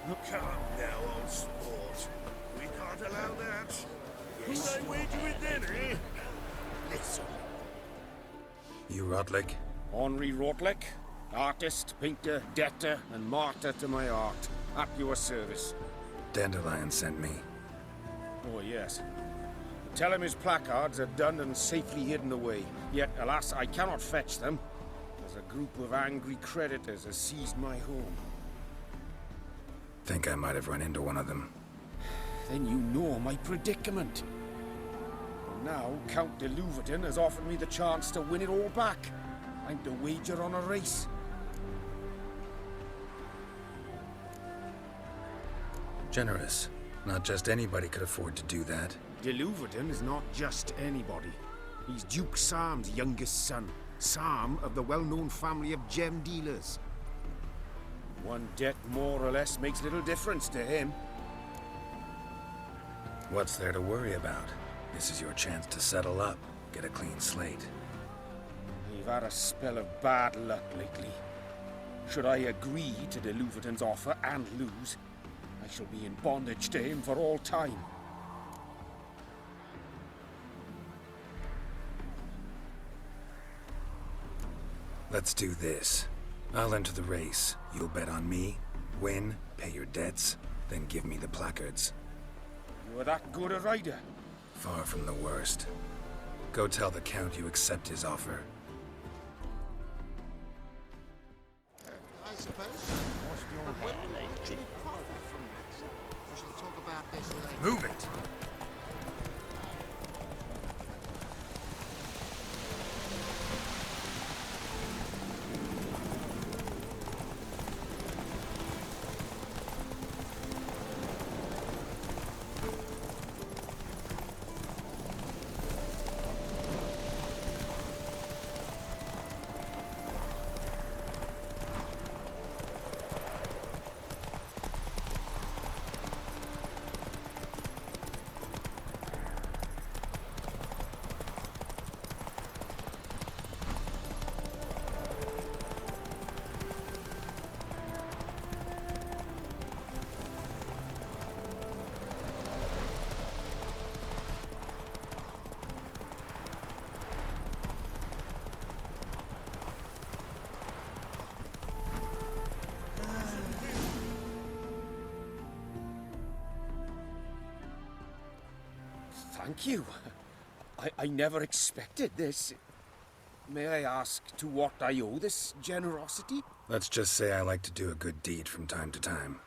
Come now, old sport. We can't allow that. Yes. Who I wager with then, eh? Listen. You Rotlick? Henri Rotlick, artist, painter, debtor, and martyr to my art. At your service. Dandelion sent me. Oh, yes. Tell him his placards are done and safely hidden away. Yet, alas, I cannot fetch them, as a group of angry creditors has seized my home. Think I might have run into one of them. Then you know my predicament. Now, Count de Louverton has offered me the chance to win it all back. I'm to wager on a race. Generous. Not just anybody could afford to do that. De Louverton is not just anybody. He's Duke Sam's youngest son. Sam of the well-known family of gem dealers. One debt more or less makes little difference to him. What's there to worry about? This is your chance to settle up, get a clean slate. We've had a spell of bad luck lately. Should I agree to de Louverton's offer and lose, I shall be in bondage to him for all time. Let's do this. I'll enter the race. You'll bet on me, win, pay your debts, then give me the placards. You're that good a rider? Far from the worst. Go tell the Count you accept his offer. I suppose. When will they profit from this? We shall talk about this later. Move it! Thank you. I never expected this. May I ask to what I owe this generosity? Let's just say I like to do a good deed from time to time.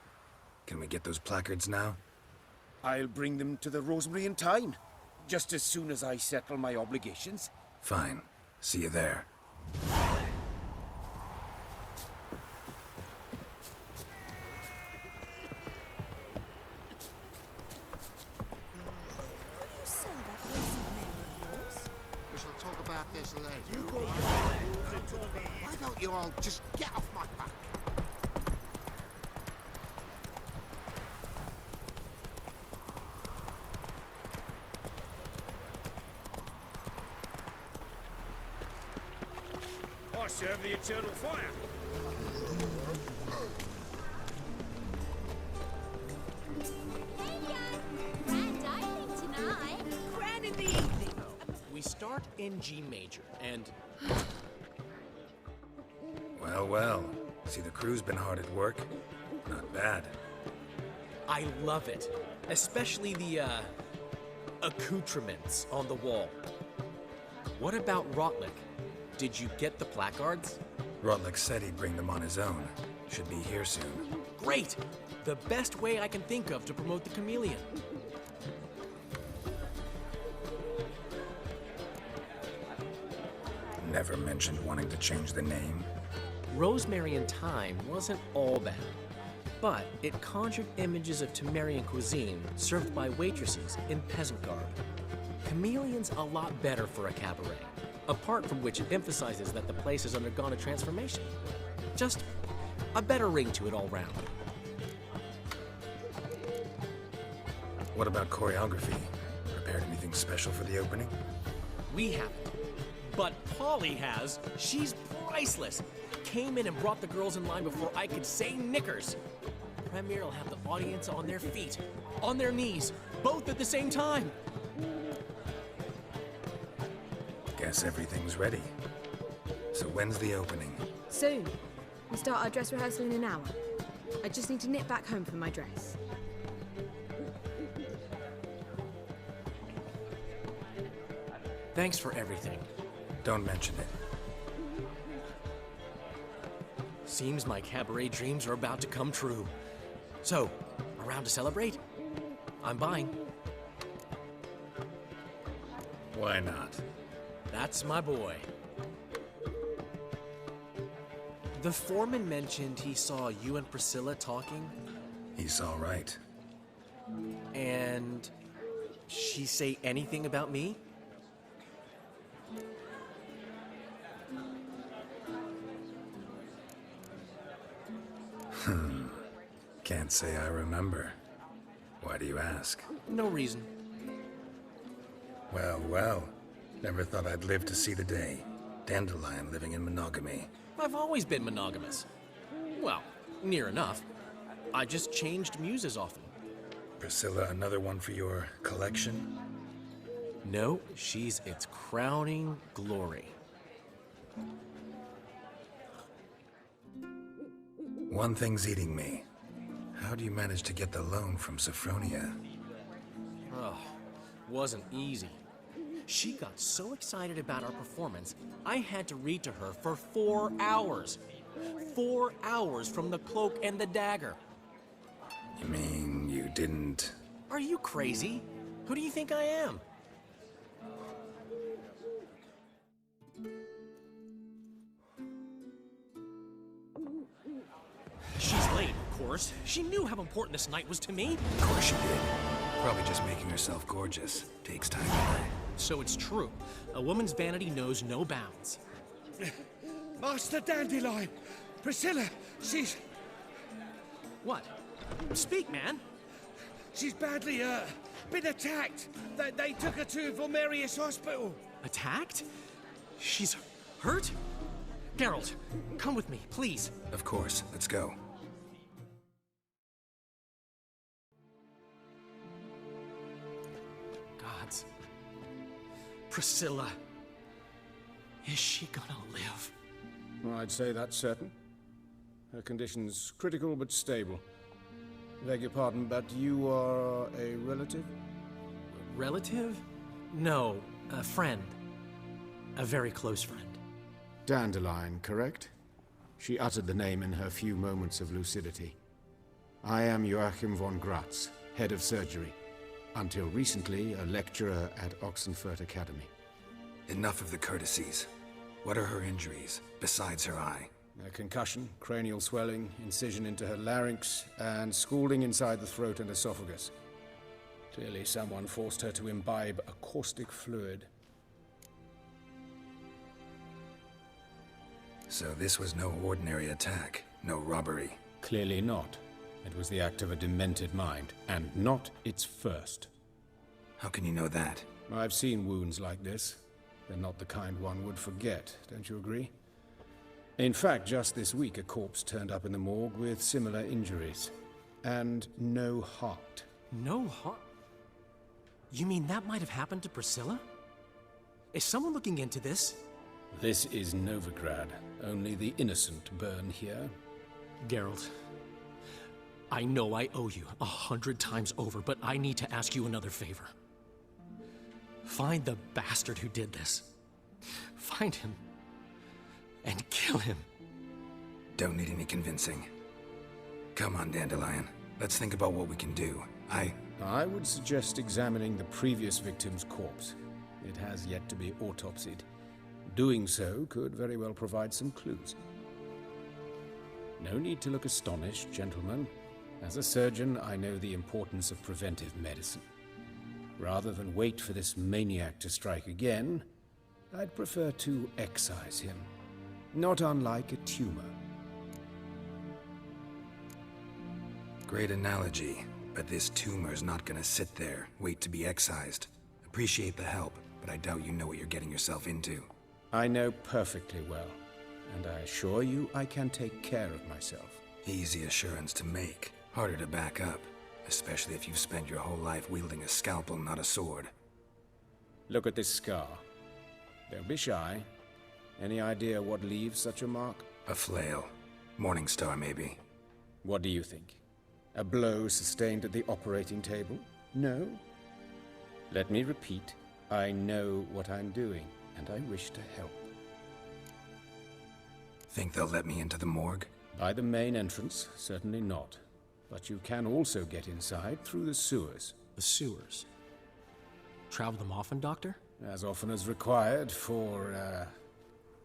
Can we get those placards now? I'll bring them to the Rosemary in time, just as soon as I settle my obligations. Fine. See you there. We shall talk about this later. Why don't you all just get off my back? I serve the eternal fire. Grand dining tonight. Grand in the evening. We start in G major, and Well, well. See, the crew's been hard at work. Not bad. I love it. Especially the, accoutrements on the wall. What about Rotlick? Did you get the placards? Rotlick said he'd bring them on his own. Should be here soon. Great! The best way I can think of to promote the chameleon. Never mentioned wanting to change the name. Rosemary in Time wasn't all bad, but it conjured images of Temerian cuisine served by waitresses in peasant garb. Chameleon's a lot better for a cabaret, apart from which it emphasizes that the place has undergone a transformation. Just a better ring to it all round. What about choreography? Prepared anything special for the opening? We haven't. But Polly has. She's priceless. Came in and brought the girls in line before I could say knickers. premiere will have the audience on their feet, on their knees, both at the same time. Guess everything's ready. So when's the opening? Soon. We start our dress rehearsal in an hour. I just need to nip back home for my dress. Thanks for everything. Don't mention it. Seems my cabaret dreams are about to come true. So, around to celebrate? I'm buying. Why not? That's my boy. The foreman mentioned he saw you and Priscilla talking, He's all right. and she say anything about me? Can't say I remember. Why do you ask? No reason. Well, well. Never thought I'd live to see the day. Dandelion living in monogamy. I've always been monogamous. Well, near enough. I just changed muses often. Priscilla, another one for your collection? No, she's its crowning glory. One thing's eating me. How do you manage to get the loan from Sophronia? Oh, wasn't easy. She got so excited about our performance, I had to read to her for 4 hours. 4 hours from The Cloak and the Dagger. You mean you didn't... Are you crazy? Who do you think I am? She's late, of course. She knew how important this night was to me. Of course she did. Probably just making herself gorgeous. Takes time to learn. So it's true. A woman's vanity knows no bounds. Master Dandelion! Priscilla, she's What? Speak, man. badly, been attacked. They took her to Vulmerius Hospital. Attacked? She's hurt? Geralt, come with me, please. Of course. Let's go. Gods. Priscilla. Is she gonna live? I'd say that's certain. Her condition's critical but stable. Beg your pardon, but you are a relative? Relative? No, a friend. A very close friend. Dandelion, correct? She uttered the name in her few moments of lucidity. I am Joachim von Gratz, head of surgery. Until recently, a lecturer at Oxenfurt Academy. Enough of the courtesies. What are her injuries, besides her eye? A concussion, cranial swelling, incision into her larynx, and scalding inside the throat and esophagus. Clearly someone forced her to imbibe a caustic fluid. So this was no ordinary attack, no robbery. Clearly not. It was the act of a demented mind, and not its first. How can you know that? I've seen wounds like this. They're not the kind one would forget, don't you agree? In fact, just this week a corpse turned up in the morgue with similar injuries. And no heart. No heart? You mean that might have happened to Priscilla? Is someone looking into this? This is Novigrad. Only the innocent burn here. Geralt, I know I owe you 100 times over, but I need to ask you another favor. Find the bastard who did this. Find him. And kill him. Don't need any convincing. Come on, Dandelion. Let's think about what we can do. I would suggest examining the previous victim's corpse. It has yet to be autopsied. Doing so could very well provide some clues. No need to look astonished, gentlemen. As a surgeon, I know the importance of preventive medicine. Rather than wait for this maniac to strike again, I'd prefer to excise him. Not unlike a tumor. Great analogy, but this tumor's not gonna sit there, wait to be excised. Appreciate the help, but I doubt you know what you're getting yourself into. I know perfectly well, and I assure you I can take care of myself. Easy assurance to make. Harder to back up, especially if you've spent your whole life wielding a scalpel, not a sword. Look at this scar. Don't be shy. Any idea what leaves such a mark? A flail. Morningstar, maybe. What do you think? A blow sustained at the operating table? No? Let me repeat. I know what I'm doing, and I wish to help. Think they'll let me into the morgue? By the main entrance, certainly not. But you can also get inside through the sewers. The sewers. Travel them often, Doctor? As often as required for,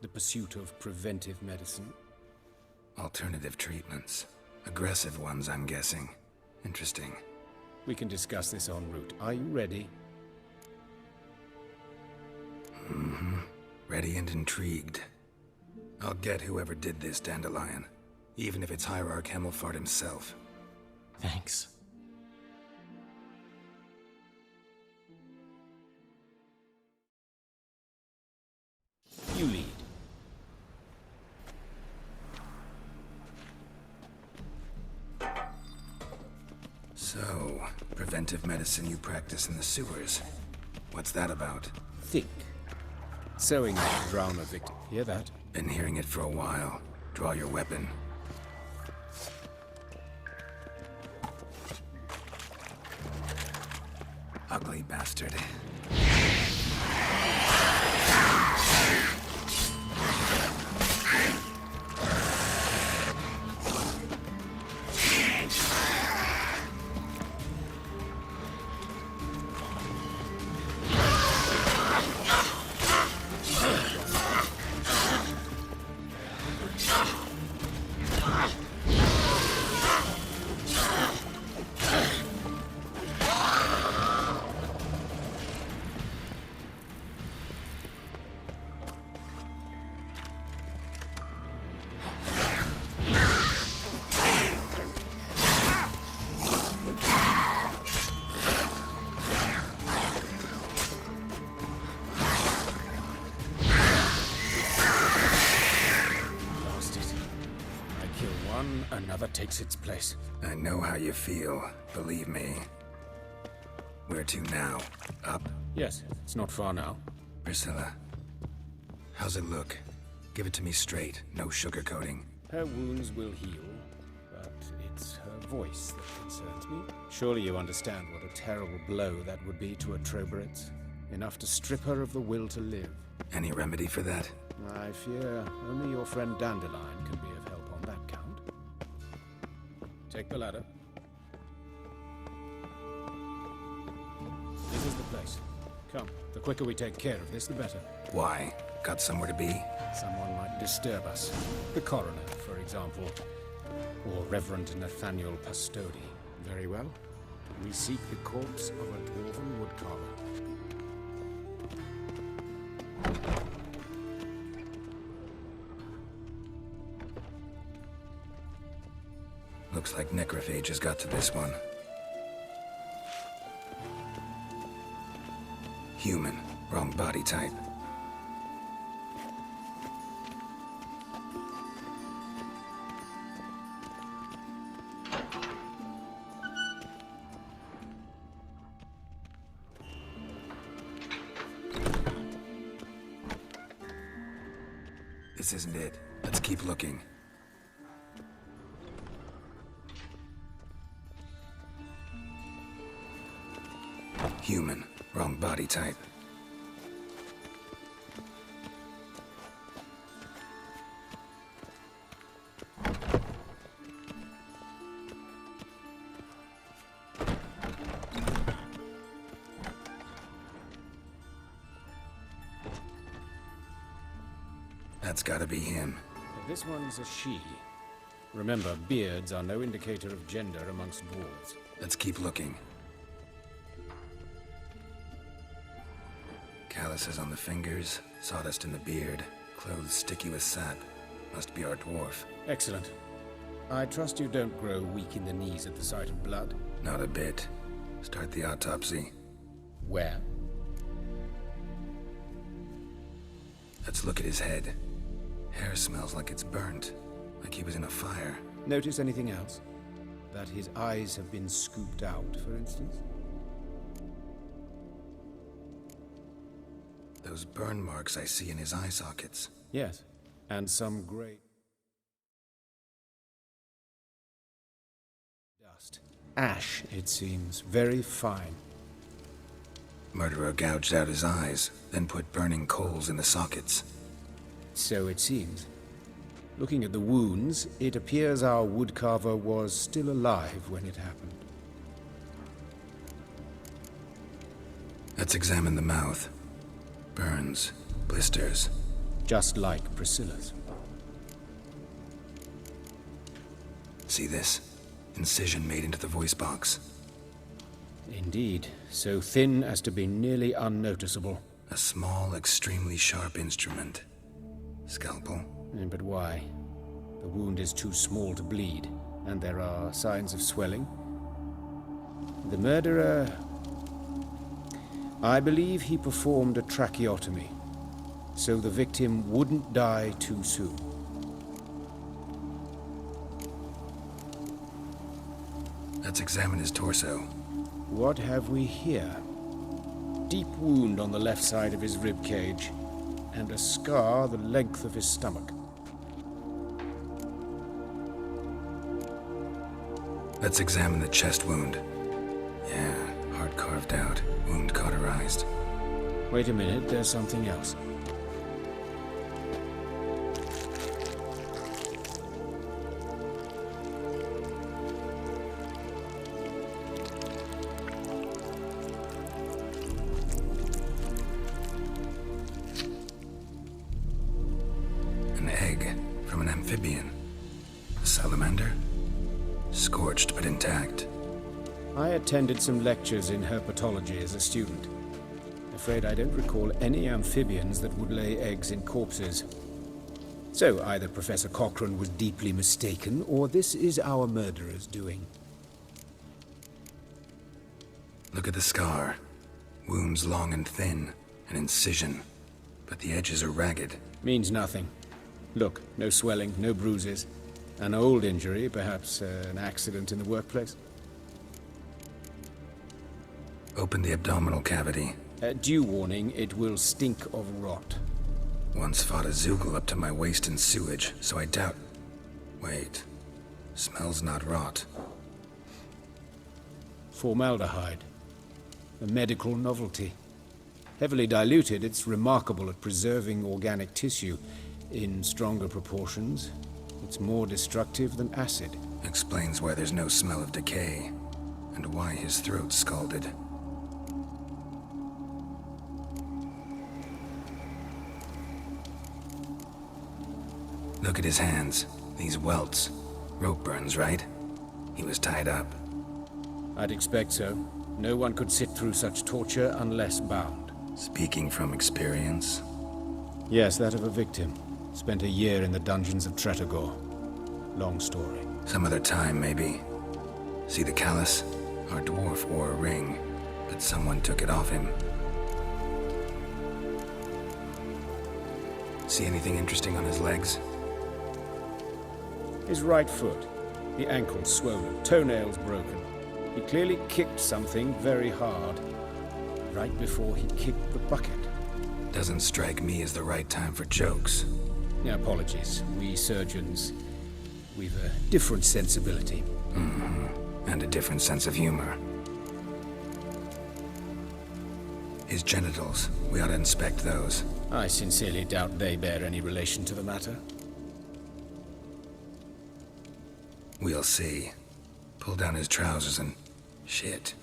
the pursuit of preventive medicine. Alternative treatments. Aggressive ones, I'm guessing. Interesting. We can discuss this en route. Are you ready? Mm-hmm. Ready and intrigued. I'll get whoever did this, Dandelion. Even if it's Hierarch Hemelfart himself. Thanks. You lead. So, preventive medicine you practice in the sewers. What's that about? Think. Sewing up drown a victim. Hear that? Been hearing it for a while. Draw your weapon. Ugly bastard. Another takes its place. I know how you feel, believe me. Where to now? Up? Yes, it's not far now. Priscilla, how's it look? Give it to me straight, no sugarcoating. Her wounds will heal, but it's her voice that concerns me. Surely you understand what a terrible blow that would be to a Troberet. Enough to strip her of the will to live. Any remedy for that? I fear only your friend Dandelion can be of help on that count. Take the ladder. This is the place. Come, the quicker we take care of this, the better. Why? Got somewhere to be? Someone might disturb us. The coroner, for example. Or Reverend Nathaniel Pastodi. Very well. We seek the corpse of a dwarven woodcarver. Looks like necrophages got to this one. Human. Wrong body type. This isn't it. Let's keep looking. Human. Wrong body type. That's gotta be him. This one's a she. Remember, beards are no indicator of gender amongst dwarves. Let's keep looking. Calluses on the fingers, sawdust in the beard, clothes sticky with sap. Must be our dwarf. Excellent. I trust you don't grow weak in the knees at the sight of blood. Not a bit. Start the autopsy. Where? Let's look at his head. Hair smells like it's burnt, like he was in a fire. Notice anything else? That his eyes have been scooped out, for instance? Those burn marks I see in his eye sockets. Yes, and some great dust. Ash, it seems. Very fine. Murderer gouged out his eyes, then put burning coals in the sockets. So it seems. Looking at the wounds, it appears our woodcarver was still alive when it happened. Let's examine the mouth. Burns, blisters. Just like Priscilla's. See this? Incision made into the voice box. Indeed, so thin as to be nearly unnoticeable. A small, extremely sharp instrument. Scalpel? But why? The wound is too small to bleed, and there are signs of swelling. The murderer... I believe he performed a tracheotomy, so the victim wouldn't die too soon. Let's examine his torso. What have we here? Deep wound on the left side of his rib cage, and a scar the length of his stomach. Let's examine the chest wound. Yeah, heart carved out, wound cauterized. Wait a minute, there's something else. An egg from an amphibian. A salamander? Scorched but intact. I attended some lectures in herpetology as a student. Afraid I don't recall any amphibians that would lay eggs in corpses. So either Professor Cochrane was deeply mistaken, or this is our murderer's doing. Look at the scar. Wounds long and thin, an incision. But the edges are ragged. Means nothing. Look, no swelling, no bruises. An old injury, perhaps an accident in the workplace. Open the abdominal cavity. Due warning, it will stink of rot. Once fought a Zoogle up to my waist in sewage, so I doubt... Wait. Smells not rot. Formaldehyde. A medical novelty. Heavily diluted, it's remarkable at preserving organic tissue. In stronger proportions, it's more destructive than acid. Explains why there's no smell of decay, and why his throat's scalded. Look at his hands. These welts. Rope burns, right? He was tied up. I'd expect so. No one could sit through such torture unless bound. Speaking from experience? Yes, that of a victim. Spent a year in the dungeons of Tretogor. Long story. Some other time, maybe. See the callus? Our dwarf wore a ring, but someone took it off him. See anything interesting on his legs? His right foot. The ankle swollen, toenails broken. He clearly kicked something very hard. Right before he kicked the bucket. Doesn't strike me as the right time for jokes. Apologies. We surgeons, we've a different sensibility. And a different sense of humor. His genitals, we ought to inspect those. I sincerely doubt they bear any relation to the matter. We'll see. Pull down his trousers and... shit.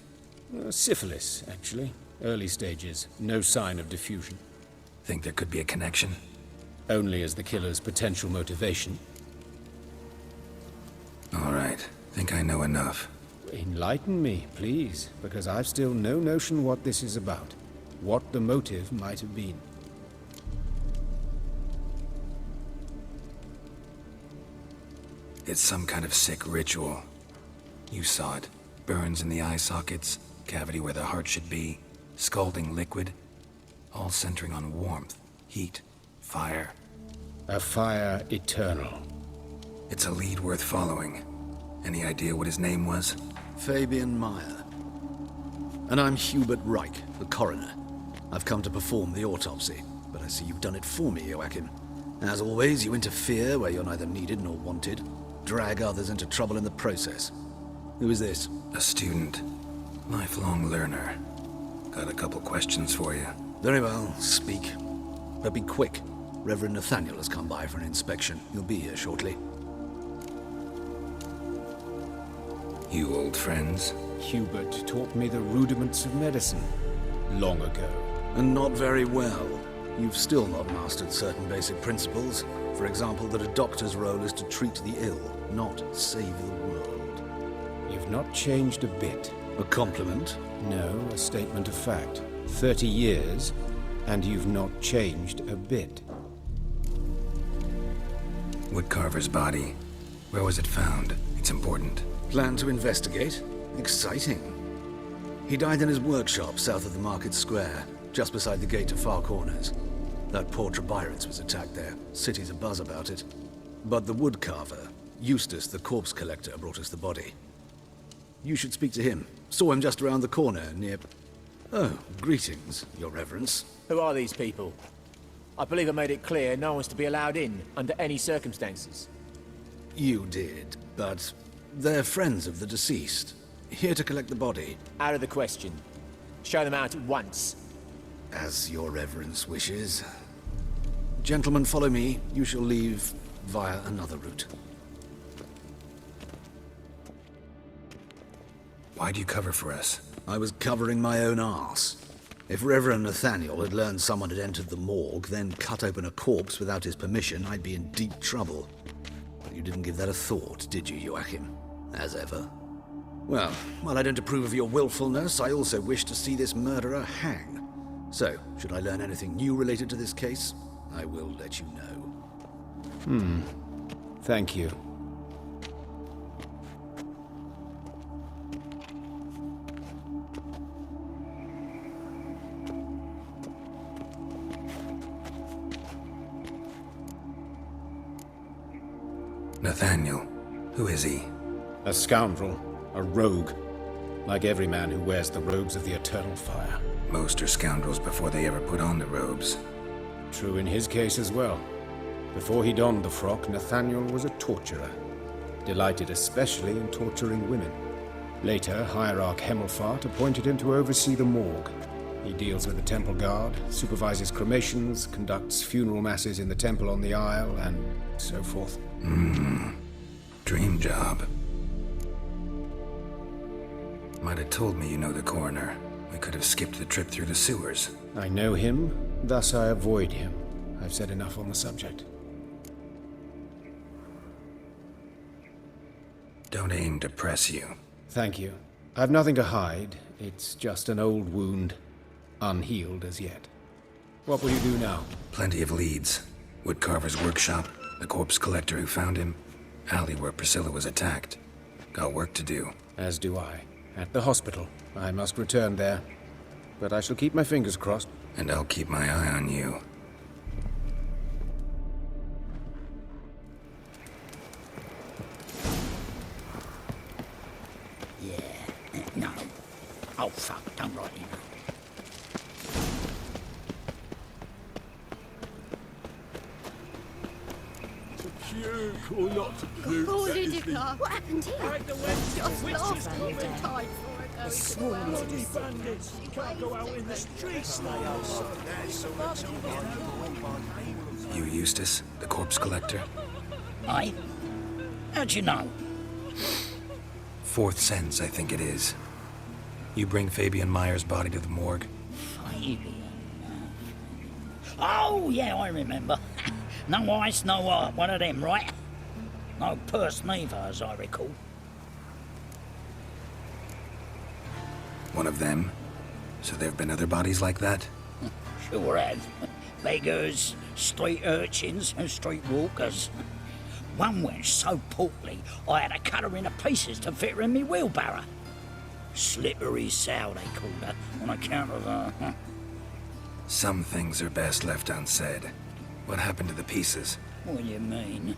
Syphilis, actually. Early stages. No sign of diffusion. Think there could be a connection? Only as the killer's potential motivation. All right. Think I know enough. Enlighten me, please, because I've still no notion what this is about. What the motive might have been. It's some kind of sick ritual. You saw it. Burns in the eye sockets, cavity where the heart should be, scalding liquid. All centering on warmth, heat, fire. A fire eternal. It's a lead worth following. Any idea what his name was? Fabian Meyer. And I'm Hubert Reich, the coroner. I've come to perform the autopsy, but I see you've done it for me, Joachim. As always, you interfere where you're neither needed nor wanted. Drag others into trouble in the process. Who is this? A student. Lifelong learner. Got a couple questions for you. Very well, speak. But be quick. Reverend Nathaniel has come by for an inspection. He'll be here shortly. You old friends? Hubert taught me the rudiments of medicine long ago. And not very well. You've still not mastered certain basic principles. For example, that a doctor's role is to treat the ill, not save the world. You've not changed a bit. A compliment? No, a statement of fact. 30 years, and you've not changed a bit. Woodcarver's body. Where was it found? It's important. Plan to investigate? Exciting. He died in his workshop south of the market square, just beside the gate to Far Corners. That poor Trebyritz was attacked there. City's abuzz about it. But the woodcarver, Eustace the corpse collector, brought us the body. You should speak to him. Saw him just around the corner near... Oh, greetings, Your Reverence. Who are these people? I believe I made it clear no one's to be allowed in under any circumstances. You did, but they're friends of the deceased. Here to collect the body. Out of the question. Show them out at once. As Your Reverence wishes. Gentlemen, follow me. You shall leave via another route. Why'd you cover for us? I was covering my own arse. If Reverend Nathaniel had learned someone had entered the morgue, then cut open a corpse without his permission, I'd be in deep trouble. But you didn't give that a thought, did you, Joachim? As ever. Well, while I don't approve of your willfulness, I also wish to see this murderer hang. So, should I learn anything new related to this case, I will let you know. Thank you. Nathaniel. Who is he? A scoundrel. A rogue. Like every man who wears the robes of the Eternal Fire. Most are scoundrels before they ever put on the robes. True in his case as well. Before he donned the frock, Nathaniel was a torturer. Delighted especially in torturing women. Later, Hierarch Hemmelfart appointed him to oversee the morgue. He deals with the temple guard, supervises cremations, conducts funeral masses in the temple on the Isle, and so forth. Dream job. Might have told me you know the coroner. We could have skipped the trip through the sewers. I know him, thus I avoid him. I've said enough on the subject. Don't aim to press you. Thank you. I've nothing to hide. It's just an old wound, unhealed as yet. What will you do now? Plenty of leads. Woodcarver's workshop, the corpse collector who found him, alley where Priscilla was attacked. Got work to do. As do I. At the hospital. I must return there. But I shall keep my fingers crossed. And I'll keep my eye on you. No. Oh, fuck. Don't write it. Oh, Lydia, what happened here? Just last time we tied for a Bloody bandits! You can't go out in the streets now. You Eustace, the corpse collector? Aye? How'd you know? Fourth sense, I think it is. You bring Fabian Meyer's body to the morgue. Fabian. Oh, yeah, I remember. No ice, no art. One of them, right? No purse neither, as I recall. One of them? So there have been other bodies like that? Sure have. Beggars, street urchins, and street walkers. One went so portly, I had to cut her into pieces to fit her in me wheelbarrow. Slippery sow, they called her, on account of her. Some things are best left unsaid. What happened to the pieces? What do you mean?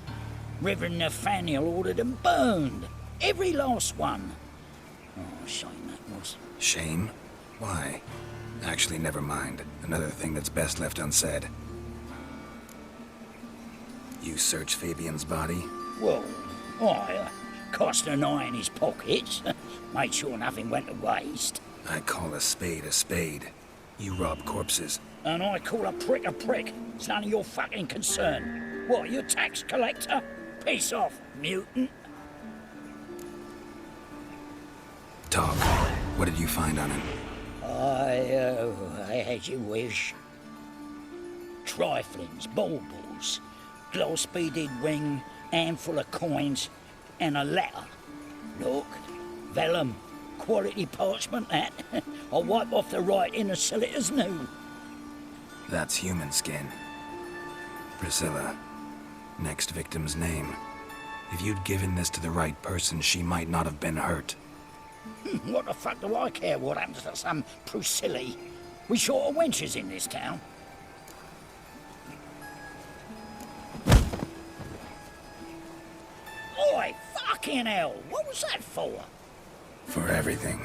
Reverend Nathaniel ordered them burned. Every last one. Oh, shame that was. Shame? Why? Actually, never mind. Another thing that's best left unsaid. You searched Fabian's body? Well, I cast an eye in his pockets, made sure nothing went to waste. I call a spade a spade. You rob corpses. And I call a prick a prick. It's none of your fucking concern. What, you a tax collector? Piss off, mutant. Talk. What did you find on him? As you wish. Triflings, baubles, gloss-beaded ring, handful of coins, and a letter. Look, vellum, quality parchment that. I'll wipe off the writing and sell it as new. That's human skin. Priscilla. Next victim's name. If you'd given this to the right person, she might not have been hurt. What the fuck do I care what happens to some Priscilla? We short of wenches in this town. Oi, fucking hell! What was that for? For everything.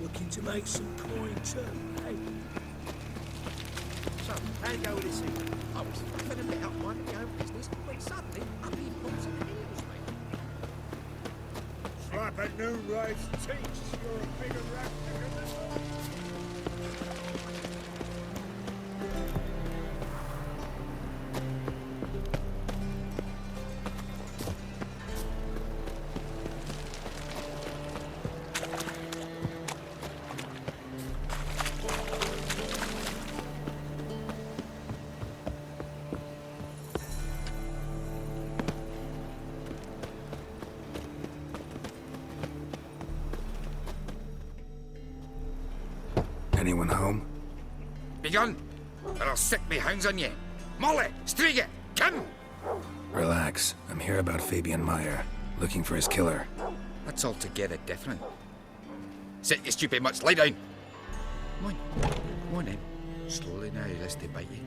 Looking to make some coin too, eh? So, hand over this thing. I was fucking a bit up minding my own business when suddenly up he pops and heals me. Slap at noon, Rafe. Teach you're a bigger rat than us. Anyone home? Begun, or I'll sick me hounds on you. Molly, Striga, come! Relax. I'm here about Fabian Meyer, looking for his killer. That's altogether different. Sit, you stupid mutts, lie down. Come on then. Slowly now, lest they bite you.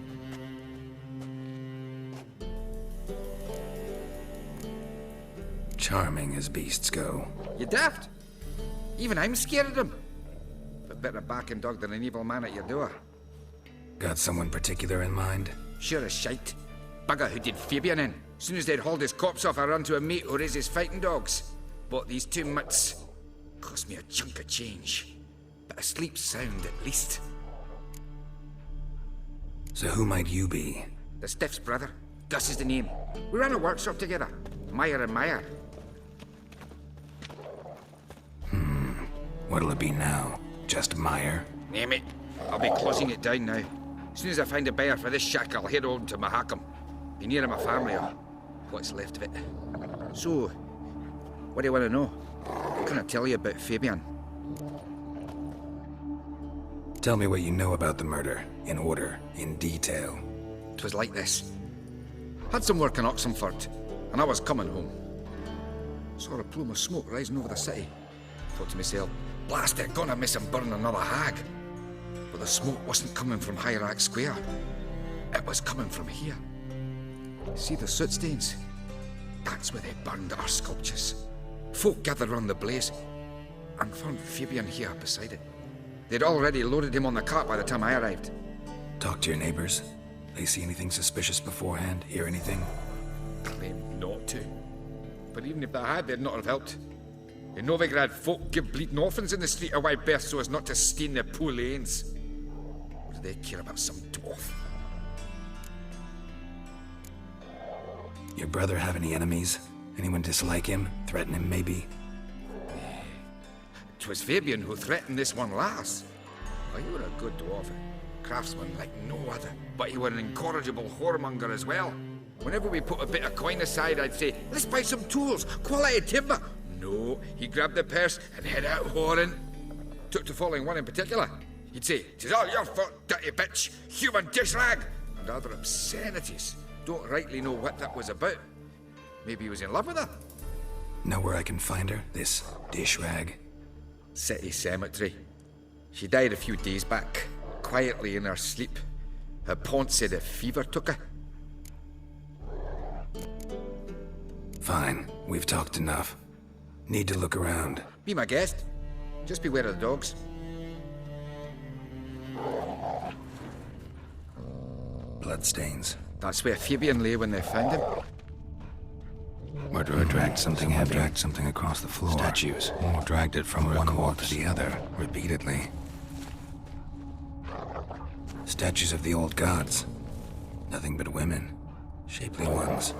Charming as beasts go. You daft? Even I'm scared of them. But better barking dog than an evil man at your door. Got someone particular in mind? Sure as shite. Bugger who did Fabian in. Soon as they'd hauled his corpse off, I run to a mate who raises fighting dogs. Bought these two mutts. Cost me a chunk of change. But asleep sound at least. So who might you be? The Stiff's brother. Gus is the name. We ran a workshop together. Meyer and Meyer. What'll it be now? Just Meyer? Name it. I'll be closing it down now. As soon as I find a buyer for this shack, I'll head on to Mahakam. Be near my family, or what's left of it. So, what do you want to know? What can I tell you about Fabian? Tell me what you know about the murder, in order, in detail. 'Twas like this. Had some work in Oxenford, and I was coming home. Saw a plume of smoke rising over the city. Thought to myself, blast it, gonna miss him burn another hag. But the smoke wasn't coming from Hierarch Square. It was coming from here. See the soot stains? That's where they burned our sculptures. Folk gathered round the blaze and found Fabian here beside it. They'd already loaded him on the cart by the time I arrived. Talk to your neighbors. They see anything suspicious beforehand? Hear anything? Claimed not to. But even if they had, they'd not have helped. In Novigrad, folk give bleeding orphans in the street a wide berth so as not to stain their poor lanes. What do they care about some dwarf? Your brother have any enemies? Anyone dislike him? Threaten him, maybe? 'Twas Fabian who threatened this one last. Oh, you were a good dwarf, craftsman like no other. But you were an incorrigible whoremonger as well. Whenever we put a bit of coin aside, I'd say, let's buy some tools, quality timber. No, he grabbed the purse and head out whoring. Took to following one in particular. He'd say, "'Tis all your fault, dirty bitch, human dish rag," and rather obscenities. Don't rightly know what that was about. Maybe he was in love with her? Know where I can find her? This dish rag? City cemetery. She died a few days back, quietly in her sleep. Her pont said a fever took her. Fine, we've talked enough. Need to look around. Be my guest. Just beware of the dogs. Bloodstains. That's where Fabian lay when they found him. Murderer dragged something heavy. Dragged something across the floor. Statues. Or dragged it from one wall to the other, repeatedly. Statues of the old gods. Nothing but women. Shapely ones.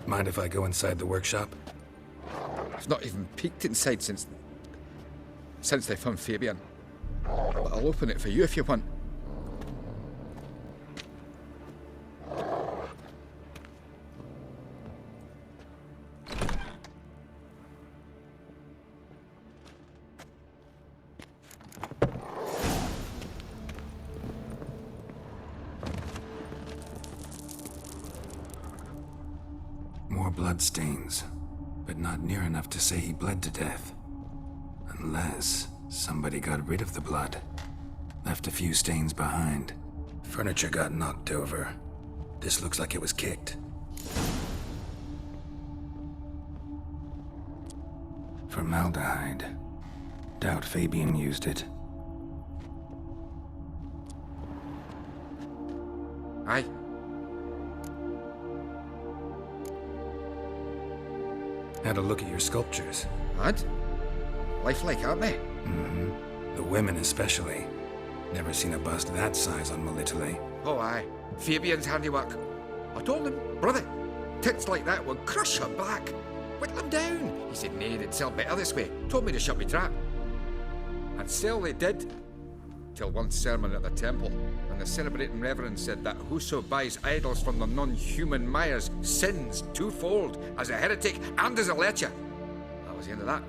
Mind if I go inside the workshop? I've not even peeked inside since they found Fabian. But I'll open it for you if you want. More bloodstains, but not near enough to say he bled to death. Unless somebody got rid of the blood. Left a few stains behind. Furniture got knocked over. This looks like it was kicked. Formaldehyde. Doubt Fabian used it. Aye. Had a look at your sculptures. Had? Lifelike, aren't they? Mm-hmm. The women especially. Never seen a bust that size on Melitele. Oh, aye. Fabian's handiwork. I told him, brother, tits like that would crush her back. Whittle him down. He said, nay, they'd sell better this way. Told me to shut me trap. And sell they did. Till one sermon at the temple, and the celebrating reverend said that whoso buys idols from the non-human Myers sins twofold, as a heretic and as a lecher. That was the end of that.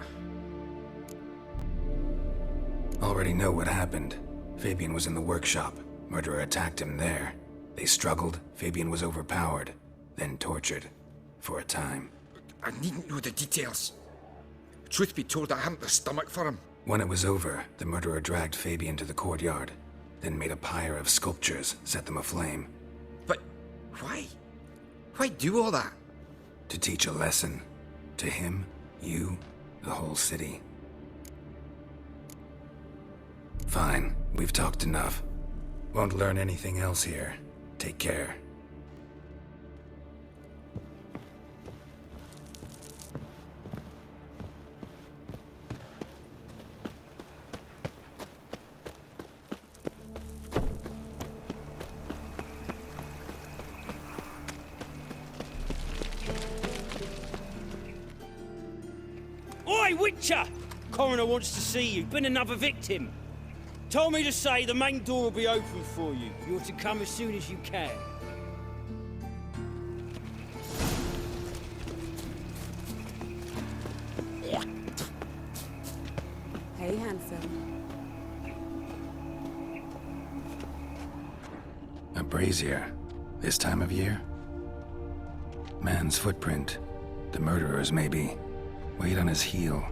Already know what happened. Fabian was in the workshop. Murderer attacked him there. They struggled. Fabian was overpowered, then tortured. For a time. I needn't know the details. Truth be told, I haven't the stomach for him. When it was over, the murderer dragged Fabian to the courtyard, then made a pyre of sculptures, set them aflame. But why? Why do all that? To teach a lesson. To him, you, the whole city. Fine, we've talked enough. Won't learn anything else here. Take care. Oi, Witcher! Coroner wants to see you. Been another victim. Told me to say the main door will be open for you. You're to come as soon as you can. Hey, handsome. brazier. This time of year? Man's footprint. The murderer's, maybe. Weight on his heel.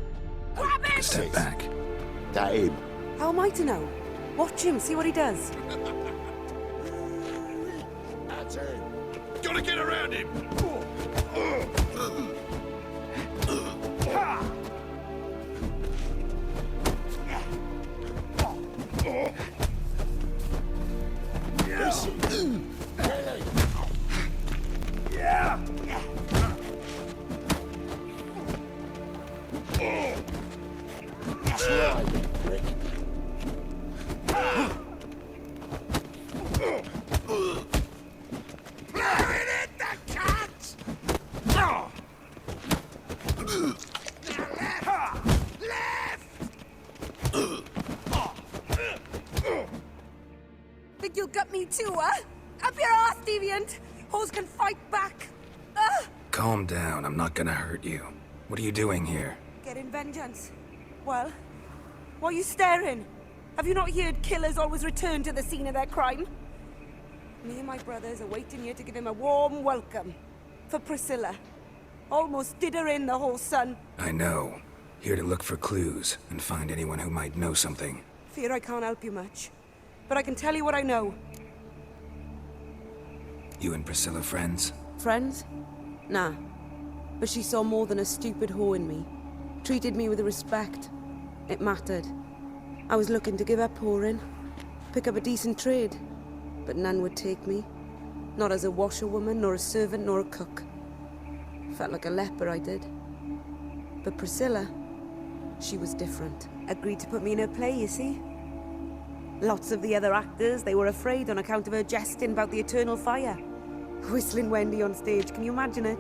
Take a step back. That him. How am I to know? Watch him, see what he does. That's him. Gotta get around him. Think you'll gut me too, huh? Up your ass, deviant! Hoes can fight back! Calm down, I'm not gonna hurt you. What are you doing here? Getting vengeance. Well, why are you staring? Have you not heard killers always return to the scene of their crime? Me and my brothers are waiting here to give him a warm welcome. For Priscilla. Almost did her in, the whole son. I know. Here to look for clues and find anyone who might know something. Fear I can't help you much. But I can tell you what I know. You and Priscilla friends? Friends? Nah. But she saw more than a stupid whore in me. Treated me with respect. It mattered. I was looking to give up whoring. Pick up a decent trade. But none would take me. Not as a washerwoman, nor a servant, nor a cook. Felt like a leper, I did. But Priscilla, she was different. Agreed to put me in her play, you see? Lots of the other actors, they were afraid on account of her jesting about the eternal fire. Whistling Wendy on stage, can you imagine it?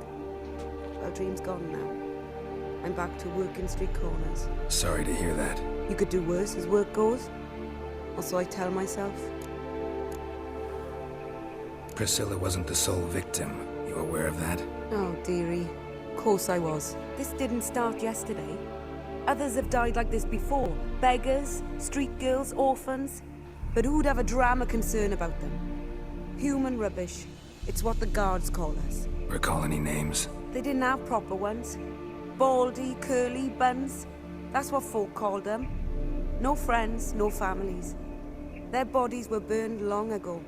Our dream's gone now. I'm back to working street corners. Sorry to hear that. You could do worse as work goes. Or so I tell myself. Priscilla wasn't the sole victim. You aware of that? Oh, dearie. Of course I was. This didn't start yesterday. Others have died like this before. Beggars, street girls, orphans. But who'd have a drama concern about them? Human rubbish. It's what the guards call us. Recall any names? They didn't have proper ones. Baldy, curly, buns. That's what folk called them. No friends, no families. Their bodies were burned long ago.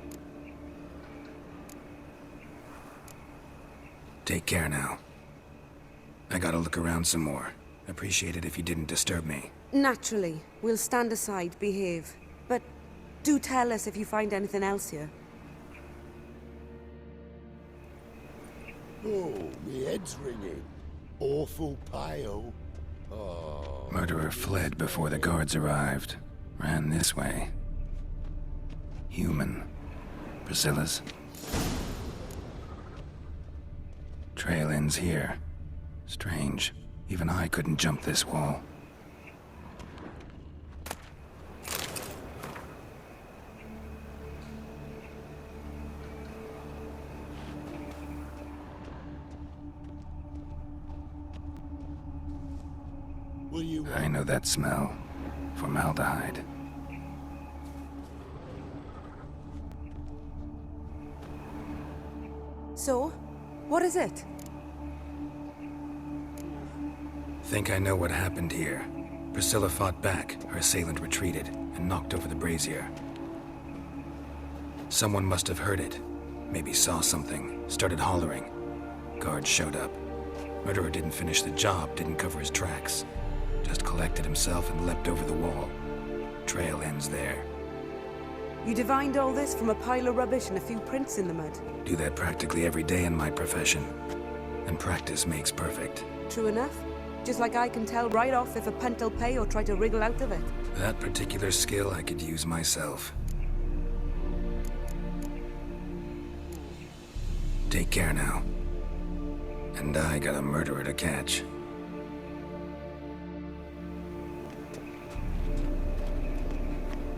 Take care now. I gotta look around some more. Appreciate it if you didn't disturb me. Naturally. We'll stand aside, behave. But do tell us if you find anything else here. Oh, me head's ringing. Awful pale. Oh. Murderer fled before the guards arrived. Ran this way. Human. Priscilla's. Trail ends here. Strange. Even I couldn't jump this wall. I know that smell. Formaldehyde. So, what is it? Think I know what happened here. Priscilla fought back, her assailant retreated, and knocked over the brazier. Someone must have heard it. Maybe saw something, started hollering. Guards showed up. Murderer didn't finish the job, didn't cover his tracks. Just collected himself and leapt over the wall. Trail ends there. You divined all this from a pile of rubbish and a few prints in the mud. Do that practically every day in my profession. And practice makes perfect. True enough. Just like I can tell right off if a punt'll pay or try to wriggle out of it. That particular skill I could use myself. Take care now. And I got a murderer to catch.